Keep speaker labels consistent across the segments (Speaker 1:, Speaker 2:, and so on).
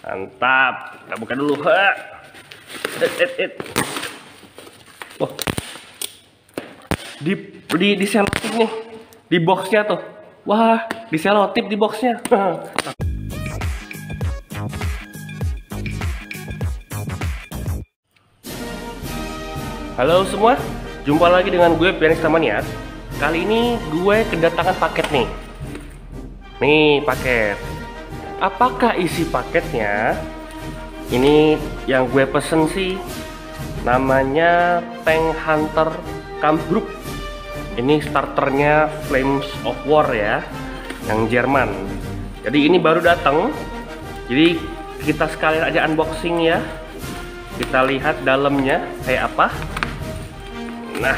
Speaker 1: Mantap. Kita buka dulu. Oh. Di selotip nih. Di boxnya tuh. Wah, di selotip di boxnya. Halo semua, jumpa lagi dengan gue Pianis Tamania. Kali ini gue kedatangan paket nih. Nih paket. Apakah isi paketnya? Ini yang gue pesen sih namanya Tank Hunter Kampf Group. Ini starternya Flames of War ya, yang Jerman. Jadi ini baru datang. Jadi kita sekalian aja unboxing ya. Kita lihat dalamnya kayak apa. Nah,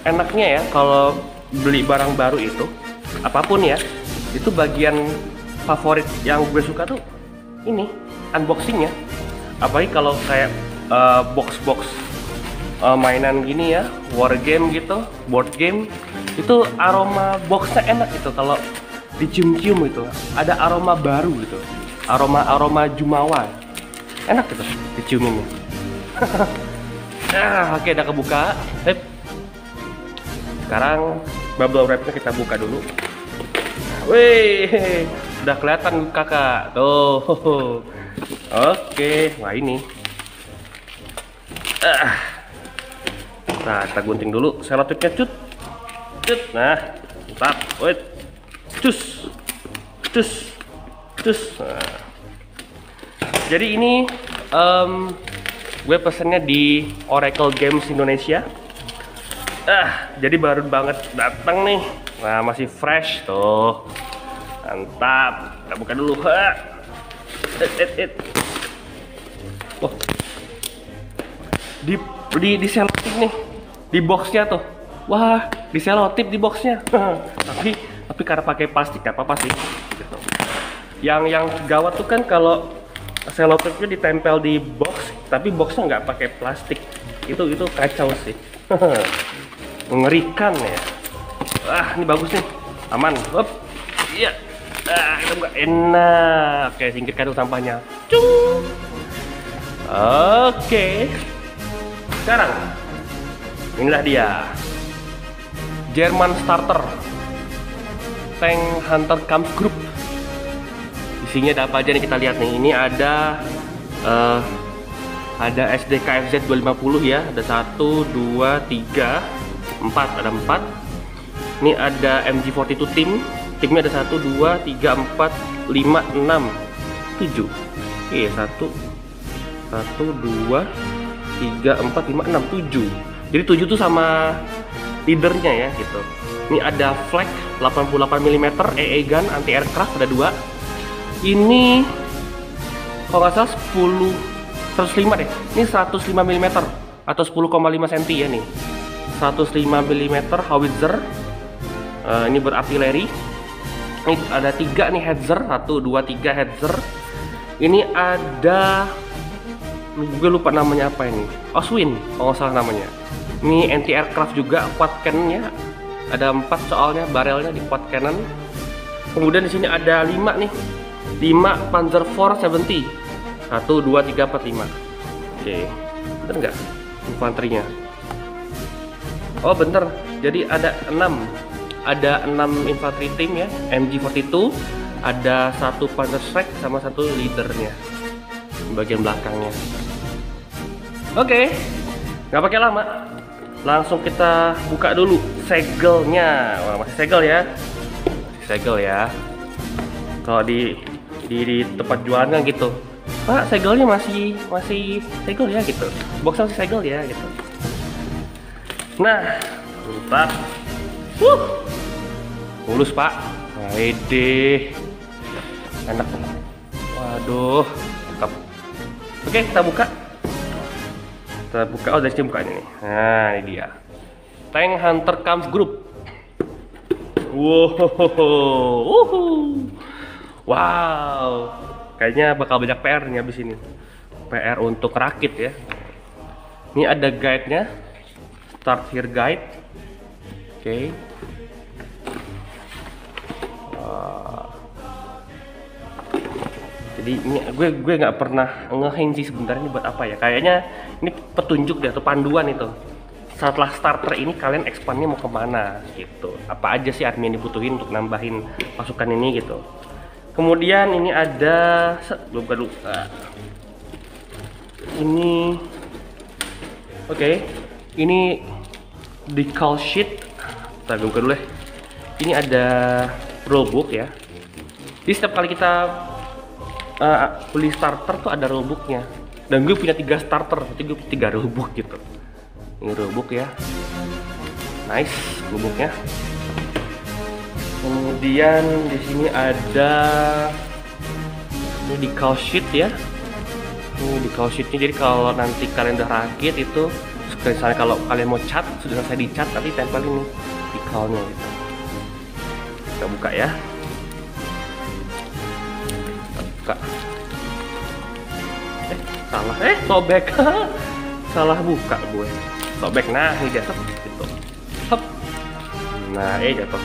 Speaker 1: enaknya ya kalau beli barang baru itu, apapun ya, itu bagian favorit yang gue suka tuh ini unboxingnya. Apalagi kalau kayak box-box mainan gini ya, war game gitu, board game, itu aroma boxnya enak gitu. Kalau dicium-cium itu ada aroma baru gitu, aroma jumawa, enak gitu diciuminnya. Nah, oke, udah kebuka. Sekarang bubble wrapnya kita buka dulu. Wih, udah kelihatan kakak tuh. Oke, wah ini. Nah, kita gunting dulu selotipnya, cut. Nah, mantap. Wait, cus. Nah. Jadi ini gue pesennya di Oracle Games Indonesia. Jadi baru banget datang nih. Nah, masih fresh tuh. Mantap. Kita buka dulu. Oh. Di selotip nih. Di boxnya tuh. Wah, di selotip di boxnya. tapi karena pakai plastik gak apa-apa sih. Gitu. Yang gawat tuh kan kalau selotipnya ditempel di box, tapi boxnya nggak pakai plastik. Itu kacau sih. Mengerikan ya. Wah, ini bagus nih, aman. Hop, iya. Kita buka. Enak. Oke, singkirkan tuh sampahnya. Cung. Oke. Sekarang, inilah dia. German starter Tank Hunter Kampf Group. Isinya ada apa aja nih, kita lihat nih. Ini ada SD KFZ 250 ya. Ada 1, 2, 3, 4, ada 4. Ini ada MG42 timnya ada 1, 2, 3, 4, 5, 6, 7. Oke, 1, 2, 3, 4, 5, 6, 7. Jadi 7 tuh sama leadernya ya gitu. Ini ada flak 88 mm EE gun anti aircraft, ada 2. Ini kalau nggak salah 105 deh. Ini 105 mm atau 10,5 cm ya nih. 105 mm howitzer. Ini berartileri. Ini ada 3 nih headzer, 1, 2, 3 headzer. Ini ada, gue lupa namanya apa ini. Oswin kalau nggak salah namanya. Ini anti aircraft juga, quad cannonnya. Ada 4 soalnya barelnya di quad cannon. Kemudian di sini ada 5 nih. 5 Panzer IV 70. 1, 2, 3, 4, 5. Oke, bener nggak infanterinya? Oh bener, jadi ada 6. Ada 6 infanteri tim ya, MG42. Ada 1 Panzer Strike sama 1 leadernya di bagian belakangnya. Oke, nggak pakai lama, langsung kita buka dulu segelnya. Wah, masih segel ya, segel ya. Kalau di tempat jualan kan gitu, Pak, segelnya masih segel ya gitu, boxnya masih segel ya gitu. Nah, mantap. Mulus Pak. Wede, enak. Waduh, mantap. Oke, kita buka. Oh, dari sini bukanya nih. Nah, ini dia Tank Hunter Kampf Group. Wow, kayaknya bakal banyak PR nih habis ini. PR untuk rakit ya. Ini ada guide-nya, start here guide. Oke. Jadi ini gue nggak pernah ngeheng sih sebenarnya ini buat apa ya. Kayaknya ini petunjuk deh atau panduan itu. Setelah starter ini kalian expandnya mau kemana gitu. Apa aja sih army yang dibutuhin untuk nambahin pasukan ini gitu. Kemudian ini ada buka dulu. Ini oke. Ini decal sheet. Kita buka dulu ya. Ini ada rulebook ya. Jadi setiap kali kita beli starter tuh ada rulebooknya. Dan gue punya 3 starter, berarti gue punya 3 rulebook gitu. Ini rulebook ya. Nice rulebooknya. Kemudian di sini ada ini decal sheet ya. Ini decal sheetnya, jadi kalau nanti kalian udah rakit itu, misalnya kalau kalian mau cat, sudah selesai dicat, tapi tempel ini decalnya gitu. Kita buka ya. Kita buka. Salah, sobek. Salah buka gue. Sobek, nah ini jatuh gitu. Hop. Nah, jatuh.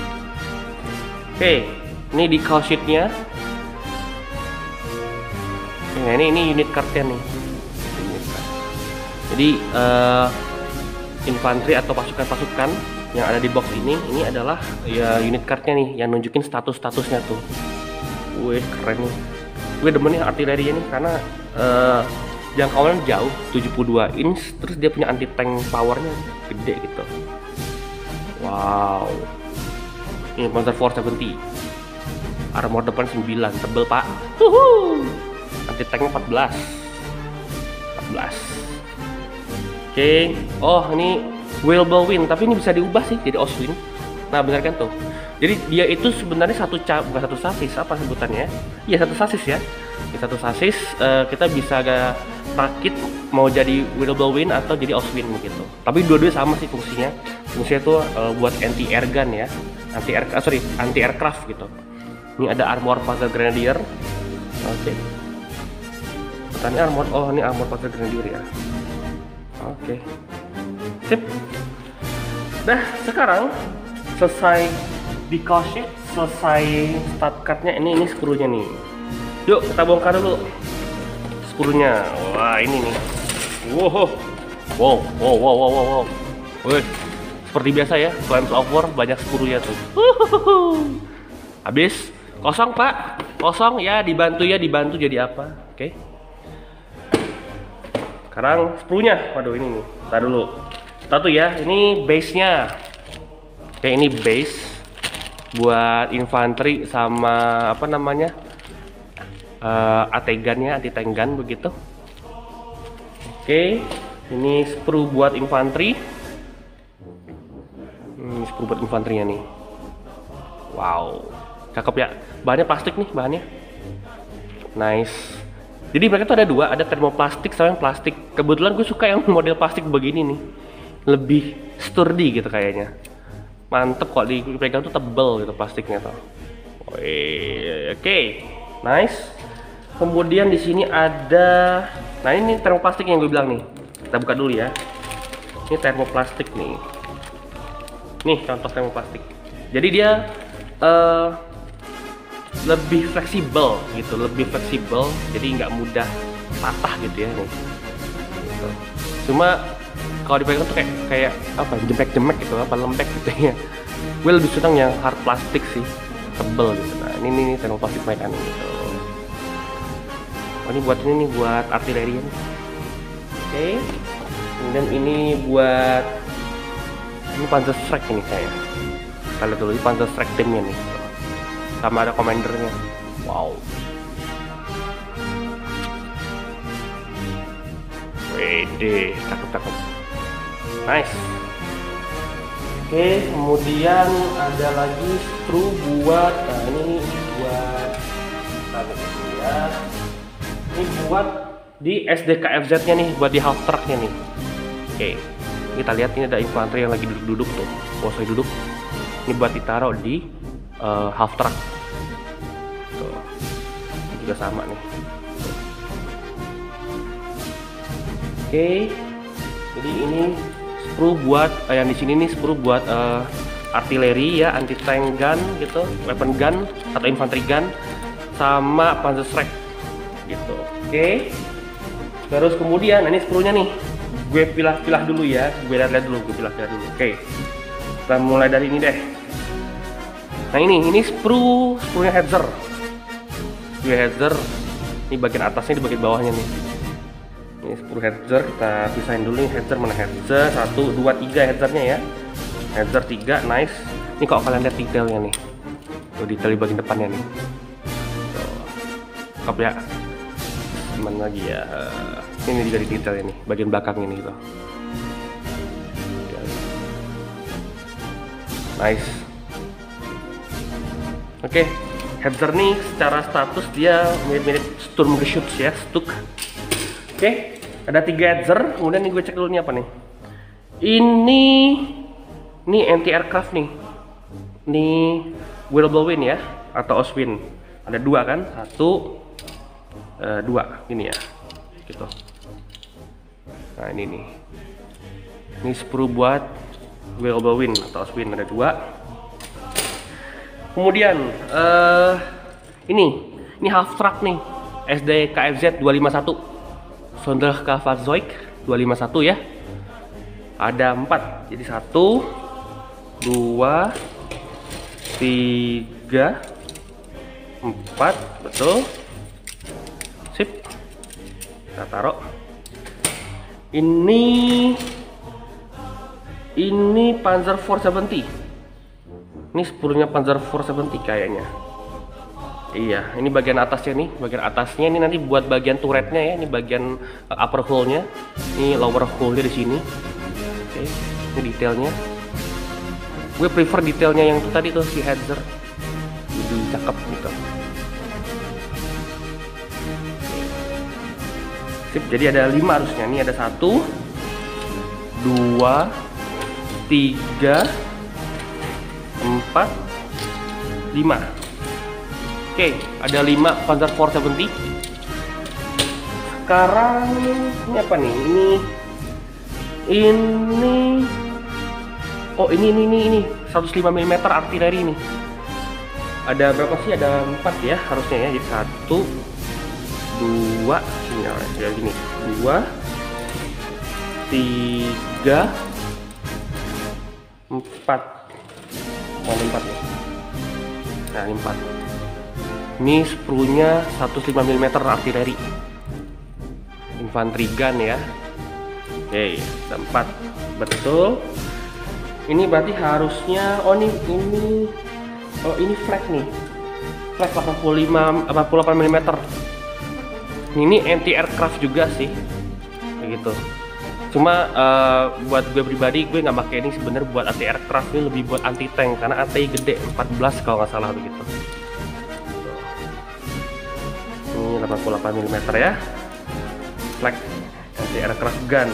Speaker 1: Oke, ini decal sheetnya. Nah, ini unit cardnya nih. Jadi infanteri atau pasukan-pasukan yang ada di box ini adalah ya unit cardnya nih, yang nunjukin statusnya tuh. Wih, keren nih. Gue demen nih artilerinya nih karena jangkauannya jauh, 72 inch, terus dia punya anti tank powernya gede gitu. Wow. Ini Panzer 470. Armor depan 9, tebel pak. Anti tanknya 14. Oke. Oh, ini Whalebone Wing, tapi ini bisa diubah sih jadi Oswin. Nah, benar kan tuh. Jadi dia itu sebenarnya bukan satu sasis, apa sebutannya? Iya, satu sasis ya. Di satu sasis kita bisa rakit mau jadi Whalebone Wing atau jadi Oswin gitu. Tapi dua-duanya sama sih fungsinya. Fungsinya tuh buat anti air gun ya. Anti aircraft gitu. Ini ada armor Panzer Grenadier. Oke. Ini armor, ini armor Panzer Grenadier ya. Oke. Sip. Nah, sekarang selesai decal sheet, selesai stud cardnya, ini skrunya nih. Yuk kita bongkar dulu skrunya. Wah, ini nih. Wow. Wih, seperti biasa ya, Flames of War banyak skrunya tuh. Habis kosong pak, kosong ya, dibantu jadi apa? Oke. Sekarang skrunya, waduh ini nih. Tar dulu. Satu ya, ini base-nya. Oke, ini base buat infanteri sama apa namanya? AT-gun-nya, anti-tank gun begitu. Oke, ini sprue buat infanteri. Ini sprue buat infanterinya nih. Wow, cakep ya. Bahannya plastik nih, bahannya. Nice. Jadi mereka tuh ada dua, ada termoplastik sama yang plastik. Kebetulan gue suka yang model plastik begini nih, lebih sturdy gitu kayaknya. Mantep kok, dipegang tuh tebel gitu plastiknya tuh. Oke, nice. Kemudian di sini ada, nah ini termoplastik yang gue bilang nih. Kita buka dulu ya. Ini termoplastik nih. Nih contoh termoplastik. Jadi dia lebih fleksibel gitu, jadi nggak mudah patah gitu ya nih. Gitu. Cuma kalau dipegang tuh kayak apa, jemek gitu, apa lembek gitu ya. Gue lebih senang yang hard plastik sih, tebel gitu. Nah ini termoplastik mereka nih gitu. Oh, ini buat artileri. Oke. Kemudian ini buat Panzer Strike ini kayak. Kita lihat dulu, ini Panzer Strike timnya nih. Sama ada komandernya. Wow. Wede, cakep. Nice. Oke, kemudian ada lagi sprue buat, nah ini buat ya. Ini buat di SDKFZ-nya nih, buat di half track-nya nih. Oke. Kita lihat ini ada infanteri yang lagi duduk tuh. Posisi duduk. Ini buat ditaruh di half track. Tuh. Ini juga sama nih. Oke. Jadi ini sprue buat yang di sini nih sprue buat artileri ya, anti tank gun gitu, weapon gun atau infantry gun, sama Panzer Strike. gitu. Oke. Terus kemudian ini skrunya nih, gue pilah-pilah dulu ya, gue lihat dulu, gue pilah-pilah dulu. Oke, kita mulai dari ini deh. Nah ini skrunya header. Skru header, ini bagian atasnya, di bagian bawahnya nih. Ini skru header, kita pisahin dulu nih header mana header, 1, 2, 3 headernya ya. Header 3, nice. Ini kalau kalian lihat detailnya nih, tuh detail di bagian depannya nih. Cakep ya. Mana lagi ya? Ini juga di detail ini, bagian belakang ini gitu. Nice. Oke, header nih secara status dia mirip-mirip Sturmgeschütz ya, Stuk. Oke, ada 3 header. Kemudian nih gue cek dulu nih apa nih. Ini anti-aircraft nih. Ini Wirbelwind ya, atau Ostwind. Ada 2 kan? 1, 2 ini ya, gitu. Nah ini nih, ini sprue buat Wirbelwind atau Ostwind, ada 2. Kemudian ini half track nih, SD KFZ 251, Sonderfahrzeug 251 ya. Ada 4, jadi 1, 2, 3, 4, betul. Sip, kita taruh. Ini Panzer 470. Ini spruenya Panzer 470 kayaknya. Iya, ini bagian atasnya nih, bagian atasnya ini nanti buat bagian turretnya ya. Ini bagian upper hull-nya, ini lower hull-nya di sini. Oke, ini detailnya. Gue prefer detailnya yang itu tadi tuh, si header, jadi cakep gitu. Sip, jadi ada 5 harusnya. Ini ada 1, 2, 3, 4, 5. Oke, ada 5 Panzer 470. Sekarang ini apa nih? Ini 105 mm artileri ini. Ada berapa sih? Ada 4 ya harusnya ya. Jadi 1, 2, ya gini, 2, 3, 4. Oh, 4 ya. Nah, ini 4. Ini spruenya 105 mm artileri. Infantry gun ya. Oke, ada 4. Betul. Ini berarti harusnya ini flag nih. Flag 88 mm. Ini anti aircraft juga sih. Kayak gitu. Cuma buat gue pribadi, gue nggak pakai ini sebenarnya buat anti aircraft, ini lebih buat anti tank karena ATI gede 14 kalau nggak salah begitu. Ini 88 mm ya, flag anti aircraft gun.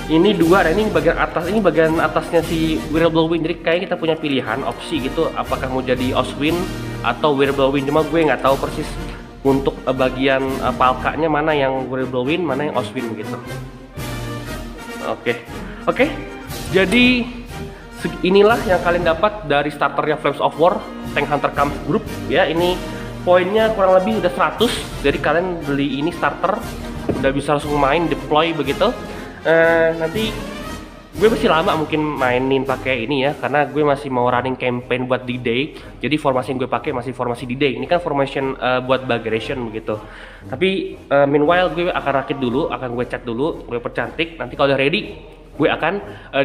Speaker 1: Ini 2, dan ini bagian atas, ini bagian atasnya si Wirbelwind. Jadi kayak kita punya pilihan opsi gitu, apakah mau jadi Ostwind atau Wirbelwind. Cuma gue nggak tahu persis untuk bagian palkanya mana yang Wirbelwind, mana yang Ostwind gitu. Oke. Jadi inilah yang kalian dapat dari starternya Flames of War Tank Hunter Camp Group ya. Ini poinnya kurang lebih udah 100. Jadi kalian beli ini starter udah bisa langsung main deploy begitu. Nanti gue masih lama mungkin mainin pakai ini ya, karena gue masih mau running campaign buat D-Day. Jadi formasi yang gue pakai masih formasi D-Day. Ini kan formation buat Bagration begitu. Tapi meanwhile gue akan rakit dulu, akan gue cat dulu, gue percantik. Nanti kalau udah ready, gue akan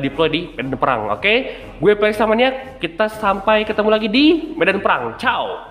Speaker 1: deploy di medan perang. Oke? Gue Felix Samaniak, kita sampai ketemu lagi di medan perang. Ciao.